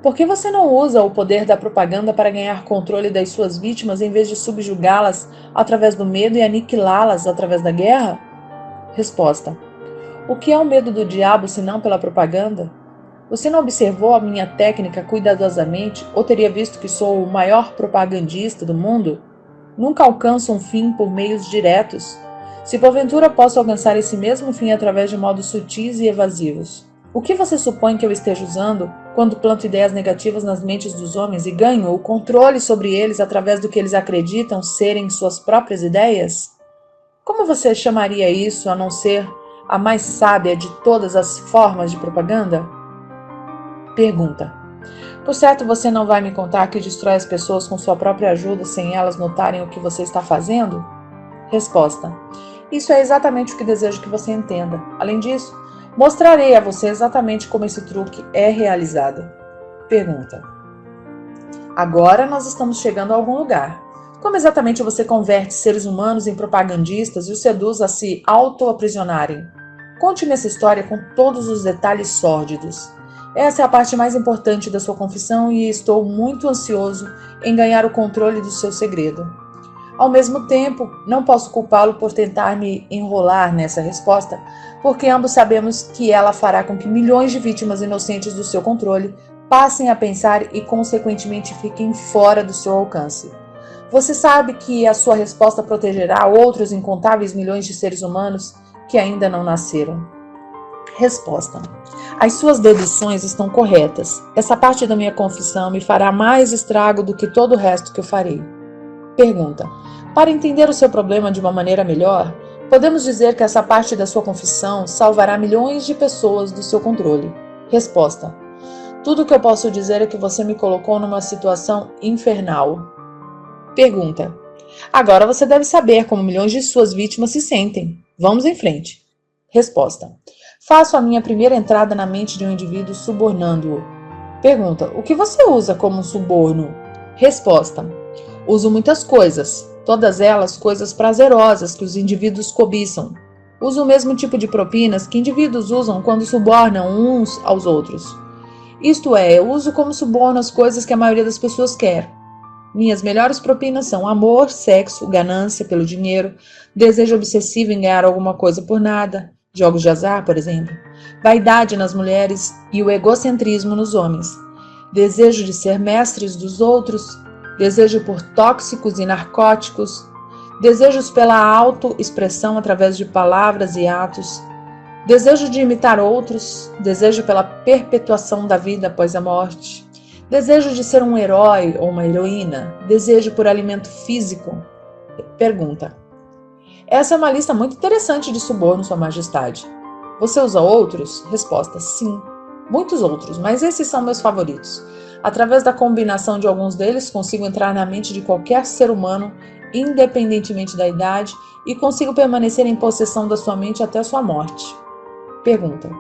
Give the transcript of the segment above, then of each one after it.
Por que você não usa o poder da propaganda para ganhar controle das suas vítimas em vez de subjugá-las através do medo e aniquilá-las através da guerra? Resposta: o que é o medo do diabo senão pela propaganda? Você não observou a minha técnica cuidadosamente ou teria visto que sou o maior propagandista do mundo? Nunca alcanço um fim por meios diretos. Se porventura posso alcançar esse mesmo fim através de modos sutis e evasivos, o que você supõe que eu esteja usando quando planto ideias negativas nas mentes dos homens e ganho o controle sobre eles através do que eles acreditam serem suas próprias ideias? Como você chamaria isso a não ser a mais sábia de todas as formas de propaganda? Pergunta: por certo você não vai me contar que destrói as pessoas com sua própria ajuda sem elas notarem o que você está fazendo? Resposta: isso é exatamente o que desejo que você entenda. Além disso, mostrarei a você exatamente como esse truque é realizado. Pergunta: agora nós estamos chegando a algum lugar. Como exatamente você converte seres humanos em propagandistas e os seduz a se auto-aprisionarem? Conte-me essa história com todos os detalhes sórdidos. Essa é a parte mais importante da sua confissão e estou muito ansioso em ganhar o controle do seu segredo. Ao mesmo tempo, não posso culpá-lo por tentar me enrolar nessa resposta, porque ambos sabemos que ela fará com que milhões de vítimas inocentes do seu controle passem a pensar e, consequentemente, fiquem fora do seu alcance. Você sabe que a sua resposta protegerá outros incontáveis milhões de seres humanos que ainda não nasceram. Resposta: as suas deduções estão corretas. Essa parte da minha confissão me fará mais estrago do que todo o resto que eu farei. Pergunta: para entender o seu problema de uma maneira melhor, podemos dizer que essa parte da sua confissão salvará milhões de pessoas do seu controle. Resposta: tudo o que eu posso dizer é que você me colocou numa situação infernal. Pergunta: agora você deve saber como milhões de suas vítimas se sentem. Vamos em frente. Resposta: faço a minha primeira entrada na mente de um indivíduo subornando-o. Pergunta: o que você usa como um suborno? Resposta: uso muitas coisas, todas elas coisas prazerosas que os indivíduos cobiçam. Uso o mesmo tipo de propinas que indivíduos usam quando subornam uns aos outros. Isto é, eu uso como suborno as coisas que a maioria das pessoas quer. Minhas melhores propinas são amor, sexo, ganância pelo dinheiro, desejo obsessivo em ganhar alguma coisa por nada, jogos de azar, por exemplo, vaidade nas mulheres e o egocentrismo nos homens, desejo de ser mestres dos outros, desejo por tóxicos e narcóticos, desejos pela autoexpressão através de palavras e atos, desejo de imitar outros, desejo pela perpetuação da vida após a morte, desejo de ser um herói ou uma heroína, desejo por alimento físico. Pergunta: essa é uma lista muito interessante de suborno, Sua Majestade. Você usa outros? Resposta: sim, muitos outros, mas esses são meus favoritos. Através da combinação de alguns deles, consigo entrar na mente de qualquer ser humano, independentemente da idade, e consigo permanecer em possessão da sua mente até a sua morte. Pergunta: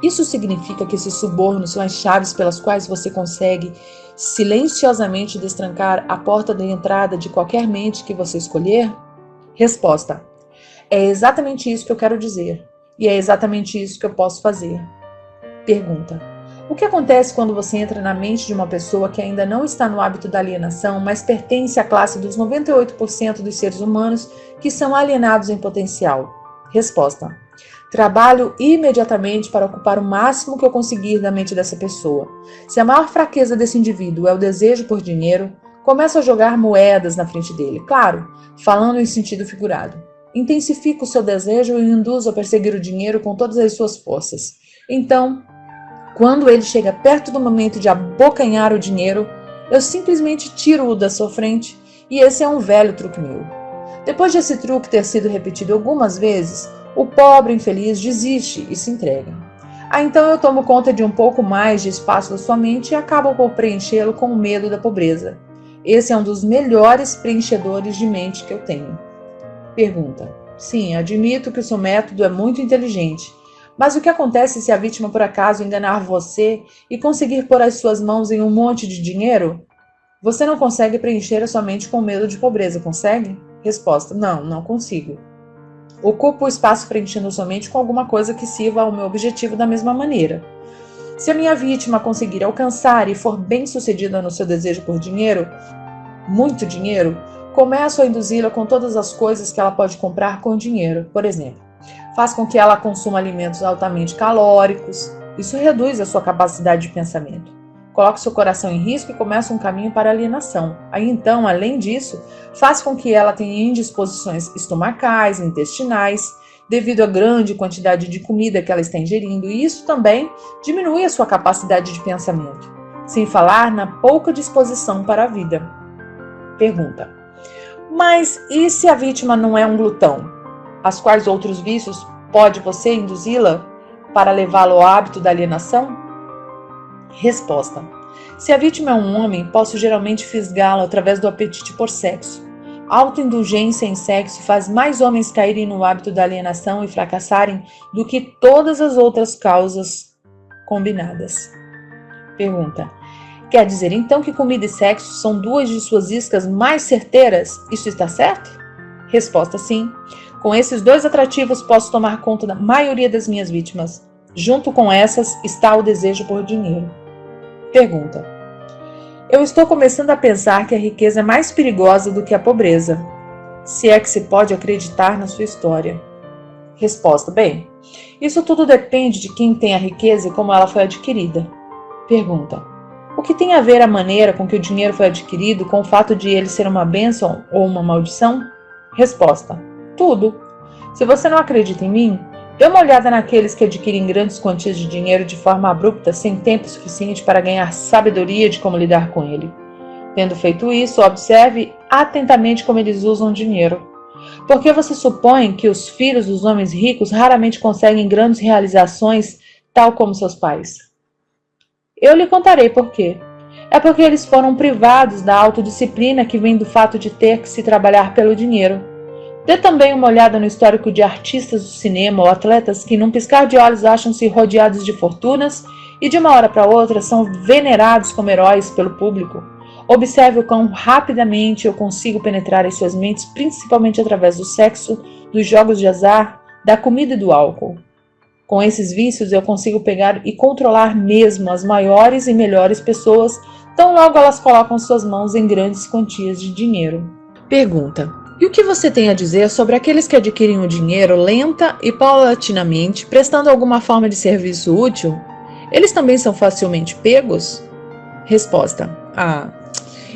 isso significa que esses subornos são as chaves pelas quais você consegue silenciosamente destrancar a porta de entrada de qualquer mente que você escolher? Resposta: é exatamente isso que eu quero dizer, e é exatamente isso que eu posso fazer. Pergunta: o que acontece quando você entra na mente de uma pessoa que ainda não está no hábito da alienação, mas pertence à classe dos 98% dos seres humanos que são alienados em potencial? Resposta: trabalho imediatamente para ocupar o máximo que eu conseguir da mente dessa pessoa. Se a maior fraqueza desse indivíduo é o desejo por dinheiro, começo a jogar moedas na frente dele, claro, falando em sentido figurado. Intensifico o seu desejo e o induzo a perseguir o dinheiro com todas as suas forças. Então, quando ele chega perto do momento de abocanhar o dinheiro, eu simplesmente tiro-o da sua frente, e esse é um velho truque meu. Depois de esse truque ter sido repetido algumas vezes, o pobre infeliz desiste e se entrega. Então eu tomo conta de um pouco mais de espaço da sua mente e acabo por preenchê-lo com o medo da pobreza. Esse é um dos melhores preenchedores de mente que eu tenho. Pergunta: sim, admito que o seu método é muito inteligente, mas o que acontece se a vítima por acaso enganar você e conseguir pôr as suas mãos em um monte de dinheiro? Você não consegue preencher a sua mente com medo de pobreza, consegue? Resposta: não consigo. Ocupo o espaço preenchendo sua mente com alguma coisa que sirva ao meu objetivo da mesma maneira. Se a minha vítima conseguir alcançar e for bem-sucedida no seu desejo por dinheiro, muito dinheiro, começo a induzi-la com todas as coisas que ela pode comprar com dinheiro. Por exemplo, faz com que ela consuma alimentos altamente calóricos. Isso reduz a sua capacidade de pensamento. Coloca seu coração em risco e começa um caminho para a alienação. Aí então, além disso, faz com que ela tenha indisposições estomacais, intestinais, devido à grande quantidade de comida que ela está ingerindo, e isso também diminui a sua capacidade de pensamento, sem falar na pouca disposição para a vida. Pergunta: mas e se a vítima não é um glutão? As quais outros vícios pode você induzi-la para levá-lo ao hábito da alienação? Resposta: se a vítima é um homem, posso geralmente fisgá-lo através do apetite por sexo. A autoindulgência em sexo faz mais homens caírem no hábito da alienação e fracassarem do que todas as outras causas combinadas. Pergunta: quer dizer então que comida e sexo são duas de suas iscas mais certeiras? Isso está certo? Resposta: sim. Com esses dois atrativos posso tomar conta da maioria das minhas vítimas. Junto com essas está o desejo por dinheiro. Pergunta: eu estou começando a pensar que a riqueza é mais perigosa do que a pobreza, se é que se pode acreditar na sua história. Resposta: bem, isso tudo depende de quem tem a riqueza e como ela foi adquirida. Pergunta: o que tem a ver a maneira com que o dinheiro foi adquirido com o fato de ele ser uma bênção ou uma maldição? Resposta: tudo. Se você não acredita em mim, dê uma olhada naqueles que adquirem grandes quantias de dinheiro de forma abrupta, sem tempo suficiente para ganhar sabedoria de como lidar com ele. Tendo feito isso, observe atentamente como eles usam dinheiro. Por que você supõe que os filhos dos homens ricos raramente conseguem grandes realizações, tal como seus pais? Eu lhe contarei por quê. É porque eles foram privados da autodisciplina que vem do fato de ter que se trabalhar pelo dinheiro. Dê também uma olhada no histórico de artistas do cinema ou atletas que, num piscar de olhos, acham-se rodeados de fortunas e, de uma hora para outra, são venerados como heróis pelo público. Observe o quão rapidamente eu consigo penetrar em suas mentes, principalmente através do sexo, dos jogos de azar, da comida e do álcool. Com esses vícios, eu consigo pegar e controlar mesmo as maiores e melhores pessoas, tão logo elas colocam suas mãos em grandes quantias de dinheiro. Pergunta: e o que você tem a dizer sobre aqueles que adquirem o dinheiro lenta e paulatinamente, prestando alguma forma de serviço útil? Eles também são facilmente pegos? Resposta: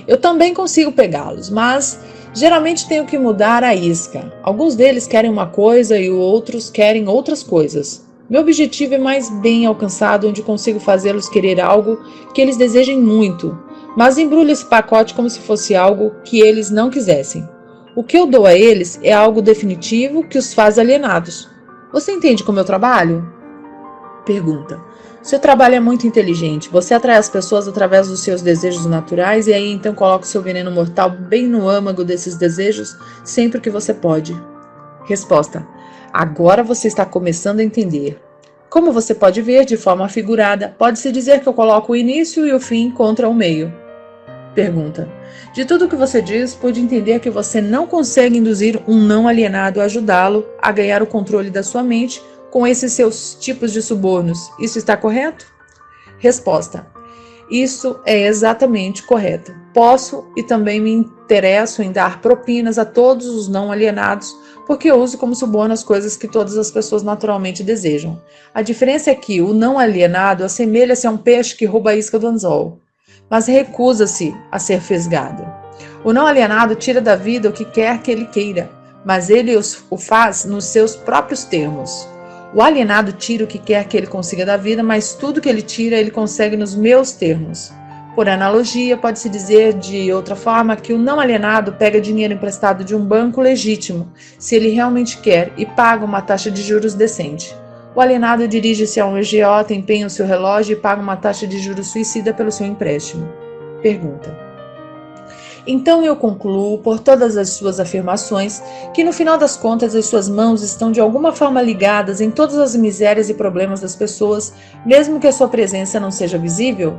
eu também consigo pegá-los, mas geralmente tenho que mudar a isca. Alguns deles querem uma coisa e outros querem outras coisas. Meu objetivo é mais bem alcançado, onde consigo fazê-los querer algo que eles desejem muito, mas embrulho esse pacote como se fosse algo que eles não quisessem. O que eu dou a eles é algo definitivo que os faz alienados. Você entende como eu trabalho? Pergunta: seu trabalho é muito inteligente. Você atrai as pessoas através dos seus desejos naturais e aí então coloca o seu veneno mortal bem no âmago desses desejos sempre que você pode. Resposta: agora você está começando a entender. Como você pode ver, de forma figurada, pode-se dizer que eu coloco o início e o fim contra o meio. Pergunta: de tudo o que você diz, pude entender que você não consegue induzir um não alienado a ajudá-lo a ganhar o controle da sua mente com esses seus tipos de subornos. Isso está correto? Resposta: isso é exatamente correto. Posso e também me interesso em dar propinas a todos os não alienados, porque eu uso como suborno as coisas que todas as pessoas naturalmente desejam. A diferença é que o não alienado assemelha-se a um peixe que rouba a isca do anzol, mas recusa-se a ser fisgado. O não alienado tira da vida o que quer que ele queira, mas ele o faz nos seus próprios termos. O alienado tira o que quer que ele consiga da vida, mas tudo que ele tira, ele consegue nos meus termos. Por analogia, pode-se dizer de outra forma que o não alienado pega dinheiro emprestado de um banco legítimo, se ele realmente quer, e paga uma taxa de juros decente. O alienado dirige-se a um agiota, empenha o seu relógio e paga uma taxa de juros suicida pelo seu empréstimo. Pergunta: então eu concluo, por todas as suas afirmações, que no final das contas as suas mãos estão de alguma forma ligadas em todas as misérias e problemas das pessoas, mesmo que a sua presença não seja visível?